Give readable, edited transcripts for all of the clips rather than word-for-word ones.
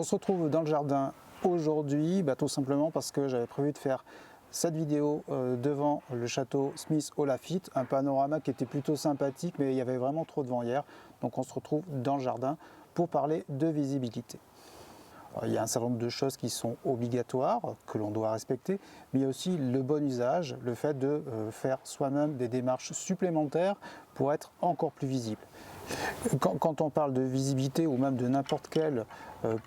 se retrouve dans le jardin aujourd'hui, tout simplement parce que j'avais prévu de faire cette vidéo devant le château Smith au Laffitte, un panorama qui était plutôt sympathique, mais il y avait vraiment trop de vent hier, donc on se retrouve dans le jardin pour parler de visibilité. Alors, il y a un certain nombre de choses qui sont obligatoires, que l'on doit respecter, mais il y a aussi le bon usage, le fait de faire soi-même des démarches supplémentaires pour être encore plus visible. Quand on parle de visibilité ou même de n'importe quel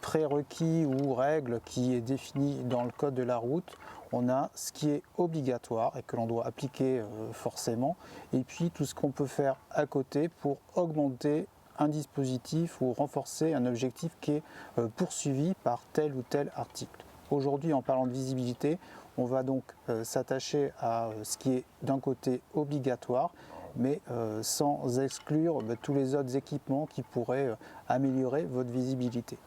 prérequis ou règle qui est défini dans le code de la route, on a ce qui est obligatoire et que l'on doit appliquer forcément, et puis tout ce qu'on peut faire à côté pour augmenter un dispositif ou renforcer un objectif qui est poursuivi par tel ou tel article. Aujourd'hui, en parlant de visibilité, on va donc s'attacher à ce qui est d'un côté obligatoire, mais sans exclure tous les autres équipements qui pourraient améliorer votre visibilité.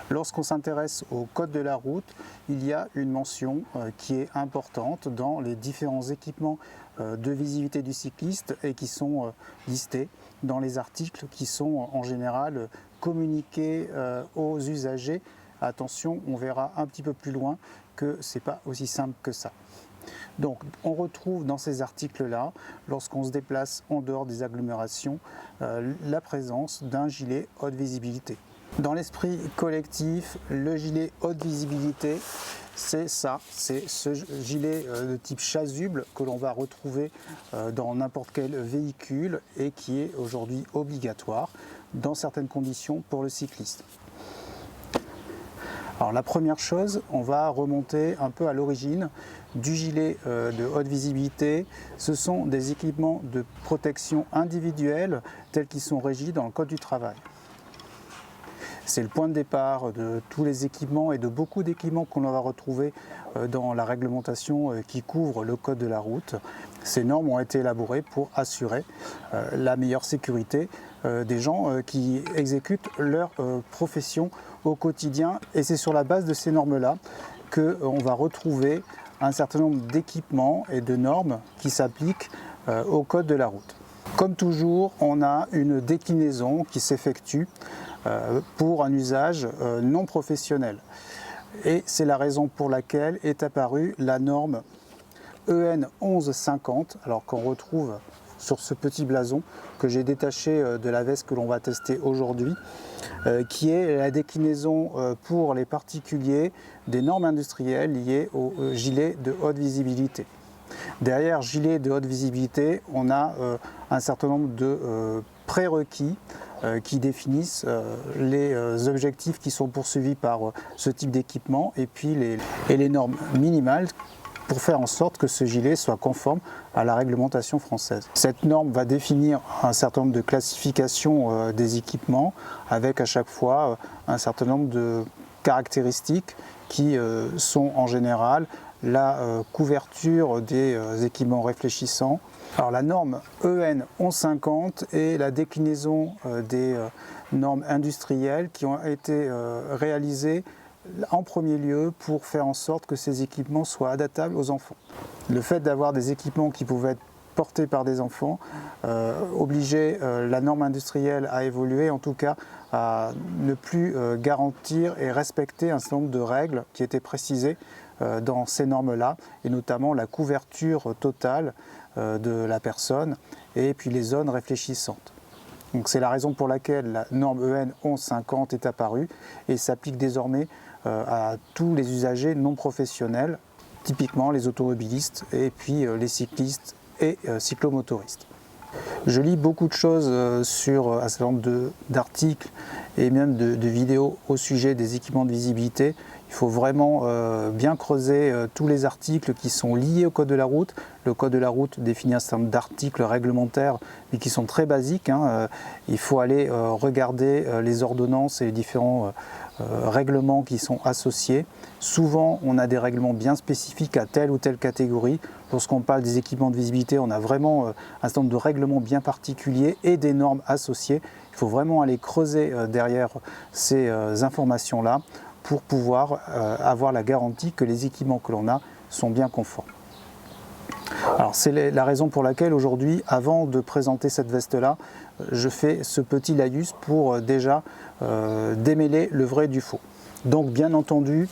Lorsqu'on s'intéresse au code de la route, il y a une mention qui est importante dans les différents équipements de visibilité du cycliste et qui sont listés dans les articles qui sont en général communiqués aux usagers. Attention, on verra un petit peu plus loin que ce n'est pas aussi simple que ça. Donc on retrouve dans ces articles-là, lorsqu'on se déplace en dehors des agglomérations, la présence d'un gilet haute visibilité. Dans l'esprit collectif, le gilet haute visibilité, c'est ça, c'est ce gilet de type chasuble que l'on va retrouver dans n'importe quel véhicule et qui est aujourd'hui obligatoire dans certaines conditions pour le cycliste. Alors la première chose, on va remonter un peu à l'origine du gilet de haute visibilité. Ce sont des équipements de protection individuelle tels qu'ils sont régis dans le Code du travail. C'est le point de départ de tous les équipements et de beaucoup d'équipements qu'on va retrouver dans la réglementation qui couvre le code de la route. Ces normes ont été élaborées pour assurer la meilleure sécurité des gens qui exécutent leur profession au quotidien. Et c'est sur la base de ces normes-là qu'on va retrouver un certain nombre d'équipements et de normes qui s'appliquent au code de la route. Comme toujours, on a une déclinaison qui s'effectue pour un usage non professionnel. Et c'est la raison pour laquelle est apparue la norme EN 1150, alors qu'on retrouve sur ce petit blason que j'ai détaché de la veste que l'on va tester aujourd'hui, qui est la déclinaison pour les particuliers des normes industrielles liées au gilet de haute visibilité. Derrière gilet de haute visibilité, on a un certain nombre de prérequis qui définissent les objectifs qui sont poursuivis par ce type d'équipement et puis les normes minimales pour faire en sorte que ce gilet soit conforme à la réglementation française. Cette norme va définir un certain nombre de classifications des équipements avec à chaque fois un certain nombre de caractéristiques qui sont en général la couverture des équipements réfléchissants. Alors la norme EN 1150 est la déclinaison des normes industrielles qui ont été réalisées en premier lieu pour faire en sorte que ces équipements soient adaptables aux enfants. Le fait d'avoir des équipements qui pouvaient être portés par des enfants obligeait la norme industrielle à évoluer, en tout cas à ne plus garantir et respecter un certain nombre de règles qui étaient précisées dans ces normes-là, et notamment la couverture totale de la personne et puis les zones réfléchissantes. Donc c'est la raison pour laquelle la norme EN 1150 est apparue et s'applique désormais à tous les usagers non professionnels, typiquement les automobilistes et puis les cyclistes et cyclomotoristes. Je lis beaucoup de choses sur un certain nombre d'articles et même de vidéos au sujet des équipements de visibilité. Il faut vraiment bien creuser tous les articles qui sont liés au code de la route. Le code de la route définit un certain nombre d'articles réglementaires, mais qui sont très basiques. Il faut aller regarder les ordonnances et les différents règlements qui sont associés. Souvent, on a des règlements bien spécifiques à telle ou telle catégorie. Lorsqu'on parle des équipements de visibilité, on a vraiment un certain nombre de règlements bien particuliers et des normes associées. Il faut vraiment aller creuser derrière ces informations-là pour pouvoir avoir la garantie que les équipements que l'on a sont bien conformes. Alors c'est la raison pour laquelle aujourd'hui, avant de présenter cette veste-là, je fais ce petit laïus pour déjà démêler le vrai du faux. Donc bien entendu,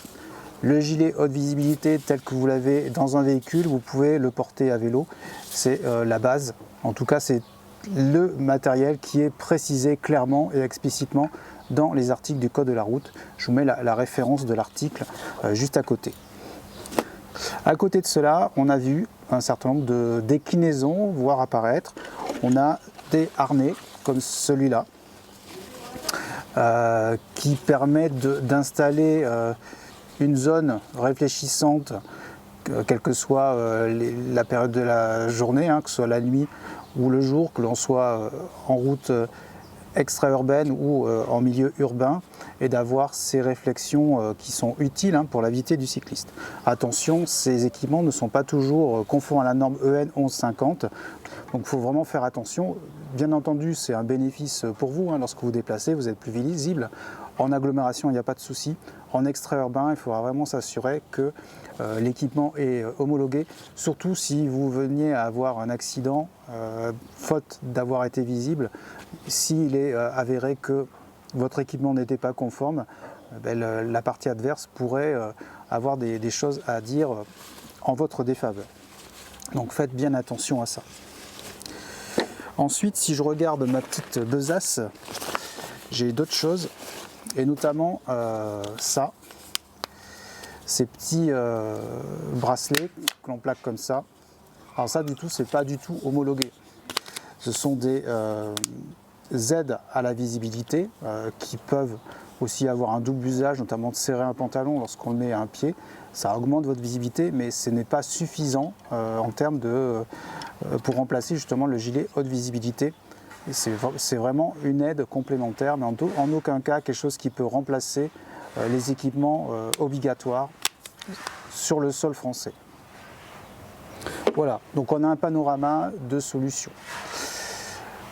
le gilet haute visibilité tel que vous l'avez dans un véhicule, vous pouvez le porter à vélo, c'est la base. En tout cas, c'est le matériel qui est précisé clairement et explicitement dans les articles du Code de la route. Je vous mets la référence de l'article juste à côté. À côté de cela, on a vu un certain nombre de déclinaisons voir apparaître. On a des harnais comme celui-là qui permettent d'installer une zone réfléchissante, quelle que soit la période de la journée, que ce soit la nuit ou le jour, que l'on soit en route extra-urbaine ou en milieu urbain, et d'avoir ces réflexions qui sont utiles pour la vitesse du cycliste. Attention, ces équipements ne sont pas toujours conformes à la norme EN 1150, donc il faut vraiment faire attention. Bien entendu, c'est un bénéfice pour vous, lorsque vous vous déplacez, vous êtes plus visible. En agglomération, il n'y a pas de souci. En extra-urbain, il faudra vraiment s'assurer que l'équipement est homologué, surtout si vous veniez à avoir un accident, faute d'avoir été visible. S'il est avéré que votre équipement n'était pas conforme, la partie adverse pourrait avoir des choses à dire en votre défaveur. Donc faites bien attention à ça. Ensuite, si je regarde ma petite besace, j'ai d'autres choses, et notamment ça, ces petits bracelets que l'on plaque comme ça. Alors ça, du tout, c'est pas du tout homologué. Ce sont des aides à la visibilité qui peuvent aussi avoir un double usage, notamment de serrer un pantalon lorsqu'on le met à un pied. Ça augmente votre visibilité, mais ce n'est pas suffisant en termes de pour remplacer justement le gilet haute visibilité. C'est vraiment une aide complémentaire, mais en aucun cas quelque chose qui peut remplacer les équipements obligatoires sur le sol français. Voilà, donc on a un panorama de solutions.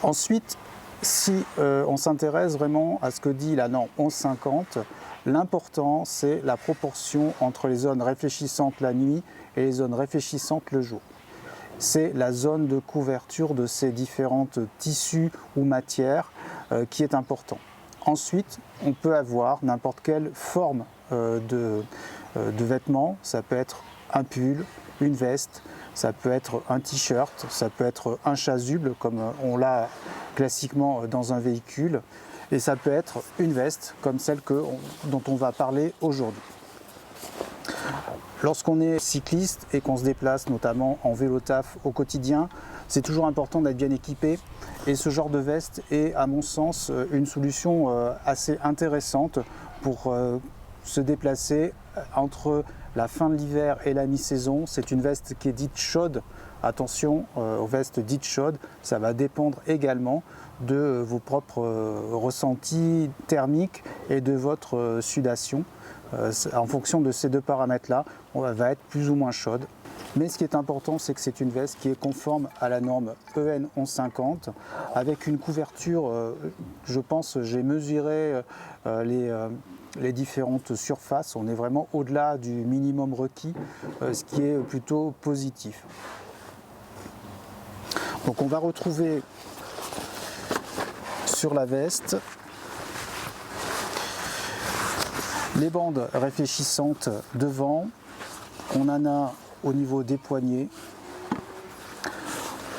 Ensuite, si on s'intéresse vraiment à ce que dit la norme 1150, l'important c'est la proportion entre les zones réfléchissantes la nuit et les zones réfléchissantes le jour. C'est la zone de couverture de ces différentes tissus ou matières qui est important. Ensuite, on peut avoir n'importe quelle forme de vêtements. Ça peut être un pull, une veste, ça peut être un t-shirt, ça peut être un chasuble comme on l'a classiquement dans un véhicule, et ça peut être une veste comme celle dont on va parler aujourd'hui. Lorsqu'on est cycliste et qu'on se déplace notamment en vélo taf au quotidien, c'est toujours important d'être bien équipé, et ce genre de veste est à mon sens une solution assez intéressante pour se déplacer entre la fin de l'hiver et la mi-saison. C'est une veste qui est dite chaude. Attention aux vestes dites chaudes, ça va dépendre également de vos propres ressentis thermiques et de votre sudation. En fonction de ces deux paramètres-là, on va être plus ou moins chaude. Mais ce qui est important, c'est que c'est une veste qui est conforme à la norme EN 1150, avec une couverture, je pense, j'ai mesuré les différentes surfaces. On est vraiment au-delà du minimum requis, ce qui est plutôt positif. Donc on va retrouver sur la veste les bandes réfléchissantes devant. On en a au niveau des poignets.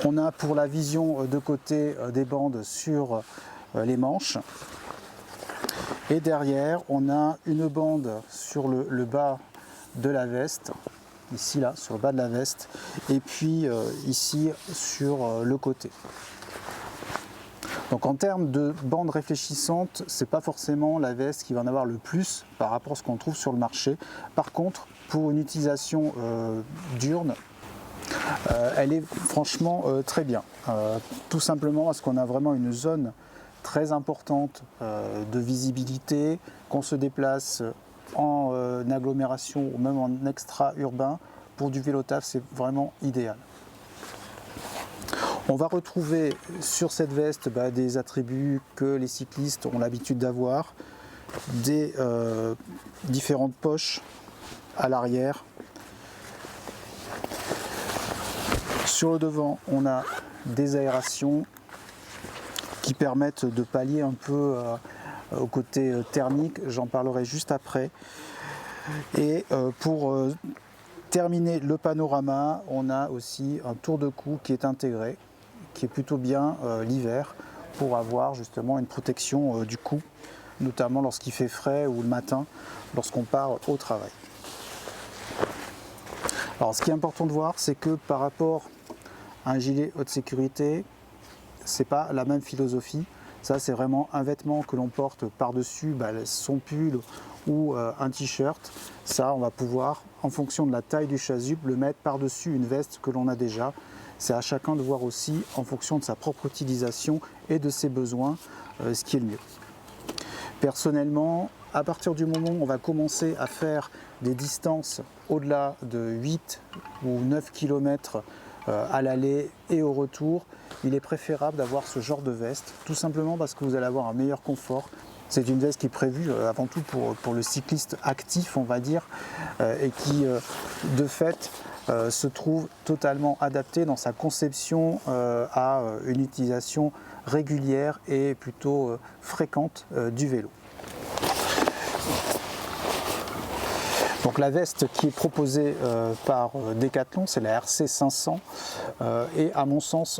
On a pour la vision de côté des bandes sur les manches. Et derrière, on a une bande sur le bas de la veste, ici là, sur le bas de la veste, et puis ici sur le côté. Donc en termes de bandes réfléchissantes, c'est pas forcément la veste qui va en avoir le plus par rapport à ce qu'on trouve sur le marché. Par contre, pour une utilisation diurne, elle est franchement très bien. Tout simplement parce qu'on a vraiment une zone très importante de visibilité, qu'on se déplace en agglomération ou même en extra-urbain. Pour du vélo taf, c'est vraiment idéal. On va retrouver sur cette veste des attributs que les cyclistes ont l'habitude d'avoir, des différentes poches à l'arrière, Sur le devant, on a des aérations qui permettent de pallier un peu au côté thermique, j'en parlerai juste après. Et pour terminer le panorama, on a aussi un tour de cou qui est intégré, qui est plutôt bien l'hiver, pour avoir justement une protection du cou, notamment lorsqu'il fait frais ou le matin, lorsqu'on part au travail. Alors ce qui est important de voir, c'est que par rapport à un gilet haute sécurité, c'est pas la même philosophie. Ça, c'est vraiment un vêtement que l'on porte par-dessus son pull ou un t-shirt. Ça, on va pouvoir, en fonction de la taille du chasuble, le mettre par-dessus une veste que l'on a déjà. C'est à chacun de voir aussi, en fonction de sa propre utilisation et de ses besoins, ce qui est le mieux. Personnellement, à partir du moment où on va commencer à faire des distances au-delà de 8 ou 9 km à l'aller et au retour, il est préférable d'avoir ce genre de veste, tout simplement parce que vous allez avoir un meilleur confort. C'est une veste qui est prévue avant tout pour le cycliste actif, on va dire, et qui, de fait, se trouve totalement adaptée dans sa conception à une utilisation régulière et plutôt fréquente du vélo. Donc la veste qui est proposée par Decathlon, c'est la RC 500 et à mon sens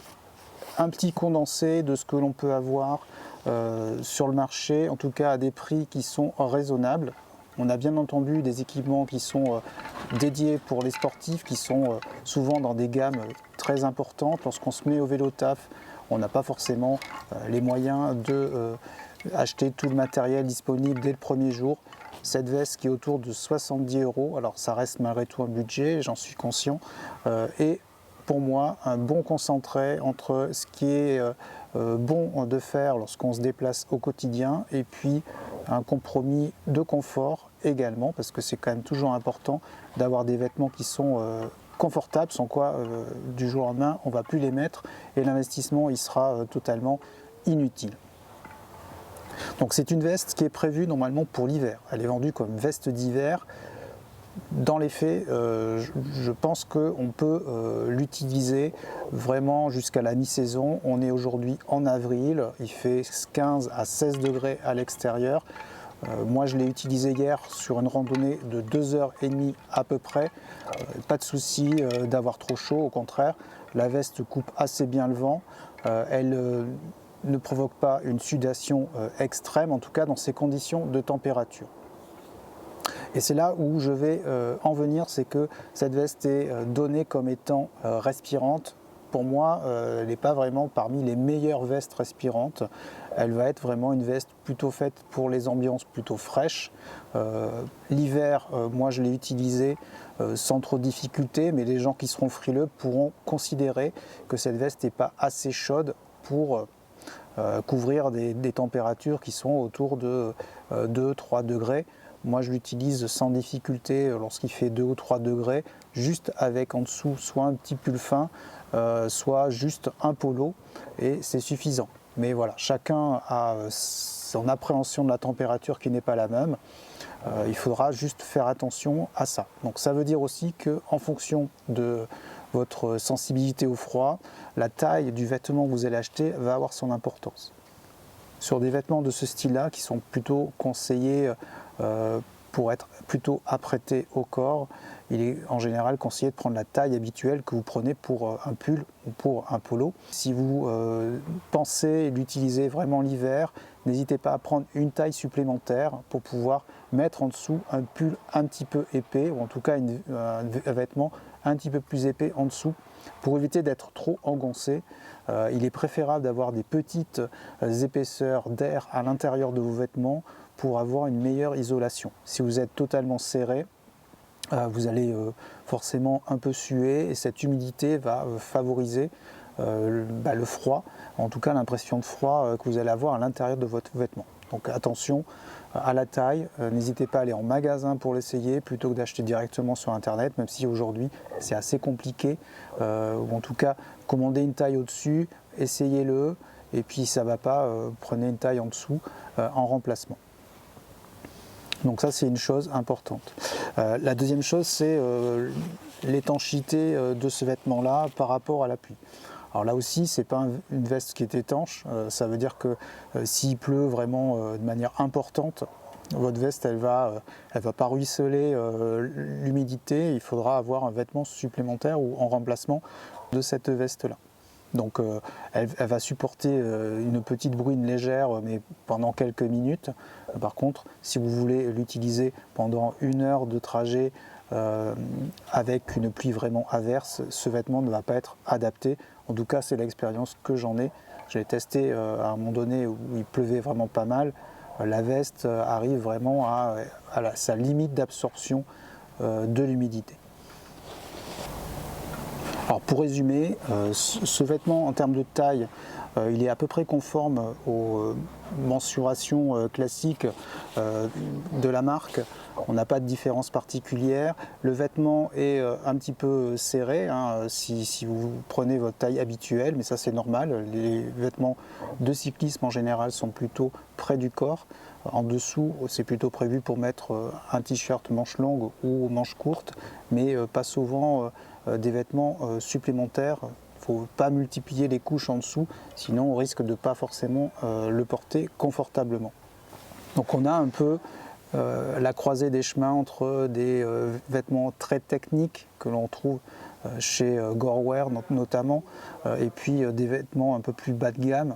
un petit condensé de ce que l'on peut avoir sur le marché, en tout cas à des prix qui sont raisonnables. On a bien entendu des équipements qui sont dédiés pour les sportifs, qui sont souvent dans des gammes très importantes. Lorsqu'on se met au vélo taf, on n'a pas forcément les moyens de acheter tout le matériel disponible dès le premier jour. Cette veste qui est autour de 70 €, alors ça reste malgré tout un budget, j'en suis conscient, et pour moi un bon concentré entre ce qui est bon de faire lorsqu'on se déplace au quotidien et puis un compromis de confort également, parce que c'est quand même toujours important d'avoir des vêtements qui sont confortables, sans quoi du jour au lendemain on ne va plus les mettre et l'investissement il sera totalement inutile. Donc c'est une veste qui est prévue normalement pour l'hiver. Elle est vendue comme veste d'hiver. Dans les faits, je pense qu'on peut l'utiliser vraiment jusqu'à la mi-saison. On est aujourd'hui en avril, il fait 15 à 16 degrés à l'extérieur. Moi je l'ai utilisé hier sur une randonnée de 2h30 à peu près. Pas de souci d'avoir trop chaud, au contraire. La veste coupe assez bien le vent. Elle ne provoque pas une sudation extrême, en tout cas dans ces conditions de température. Et c'est là où je vais en venir, c'est que cette veste est donnée comme étant respirante. Pour moi, elle n'est pas vraiment parmi les meilleures vestes respirantes. Elle va être vraiment une veste plutôt faite pour les ambiances plutôt fraîches. L'hiver, moi je l'ai utilisée sans trop de difficulté, mais les gens qui seront frileux pourront considérer que cette veste n'est pas assez chaude pour couvrir des températures qui sont autour de 2-3 degrés. Moi je l'utilise sans difficulté lorsqu'il fait 2 ou 3 degrés, juste avec en dessous soit un petit pull fin, soit juste un polo, et c'est suffisant. Mais voilà, chacun a son appréhension de la température qui n'est pas la même. Il faudra juste faire attention à ça. Donc ça veut dire aussi qu'en fonction de votre sensibilité au froid, la taille du vêtement que vous allez acheter va avoir son importance. Sur des vêtements de ce style-là, qui sont plutôt conseillés pour être plutôt apprêtés au corps, il est en général conseillé de prendre la taille habituelle que vous prenez pour un pull ou pour un polo. Si vous pensez l'utiliser vraiment l'hiver, n'hésitez pas à prendre une taille supplémentaire pour pouvoir mettre en dessous un pull un petit peu épais, ou en tout cas un vêtement un petit peu plus épais en dessous, pour éviter d'être trop engoncé. Il est préférable d'avoir des petites épaisseurs d'air à l'intérieur de vos vêtements pour avoir une meilleure isolation. Si vous êtes totalement serré, vous allez forcément un peu suer et cette humidité va favoriser le froid, en tout cas l'impression de froid que vous allez avoir à l'intérieur de votre vêtement. Donc attention à la taille, n'hésitez pas à aller en magasin pour l'essayer plutôt que d'acheter directement sur internet, même si aujourd'hui c'est assez compliqué, ou en tout cas commandez une taille au-dessus, essayez-le, et puis ça ne va pas, prenez une taille en dessous en remplacement. Donc ça c'est une chose importante. La deuxième chose c'est l'étanchéité de ce vêtement-là par rapport à la pluie. Alors là aussi, ce n'est pas une veste qui est étanche, ça veut dire que s'il pleut vraiment de manière importante, votre veste elle va pas ruisseler l'humidité, il faudra avoir un vêtement supplémentaire ou en remplacement de cette veste-là. Donc elle va supporter une petite bruine légère mais pendant quelques minutes. Par contre, si vous voulez l'utiliser pendant 1 heure de trajet avec une pluie vraiment averse, ce vêtement ne va pas être adapté. En tout cas, c'est l'expérience que j'en ai. J'ai testé à un moment donné où il pleuvait vraiment pas mal. La veste arrive vraiment à sa limite d'absorption de l'humidité. Alors pour résumer, ce vêtement en termes de taille, il est à peu près conforme aux mensurations classiques de la marque. On n'a pas de différence particulière. Le vêtement est un petit peu serré si vous prenez votre taille habituelle, mais ça c'est normal. Les vêtements de cyclisme en général sont plutôt près du corps. En dessous, c'est plutôt prévu pour mettre un t-shirt manches longues ou manches courtes, mais pas souvent des vêtements supplémentaires. Il ne faut pas multiplier les couches en dessous, sinon on risque de ne pas forcément le porter confortablement. Donc on a un peu la croisée des chemins entre des vêtements très techniques que l'on trouve chez Gorewear notamment, et puis des vêtements un peu plus bas de gamme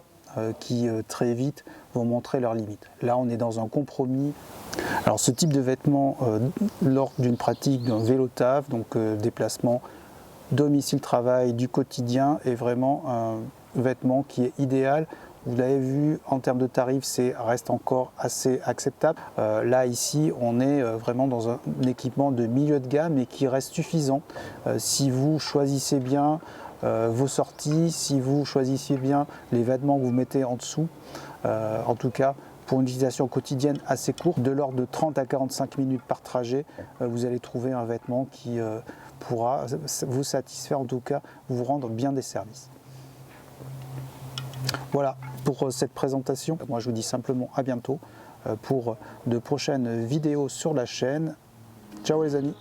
qui très vite vont montrer leurs limites. Là on est dans un compromis. Alors ce type de vêtement lors d'une pratique d'un vélo-taf, donc déplacement domicile-travail du quotidien, est vraiment un vêtement qui est idéal. Vous l'avez vu, en termes de tarifs, c'est reste encore assez acceptable. Là, ici, on est vraiment dans un équipement de milieu de gamme et qui reste suffisant. Si vous choisissez bien vos sorties, si vous choisissez bien les vêtements que vous mettez en dessous, en tout cas, pour une utilisation quotidienne assez courte, de l'ordre de 30 à 45 minutes par trajet, vous allez trouver un vêtement qui pourra vous satisfaire, en tout cas, vous rendre bien des services. Voilà pour cette présentation. Moi, je vous dis simplement à bientôt pour de prochaines vidéos sur la chaîne. Ciao les amis!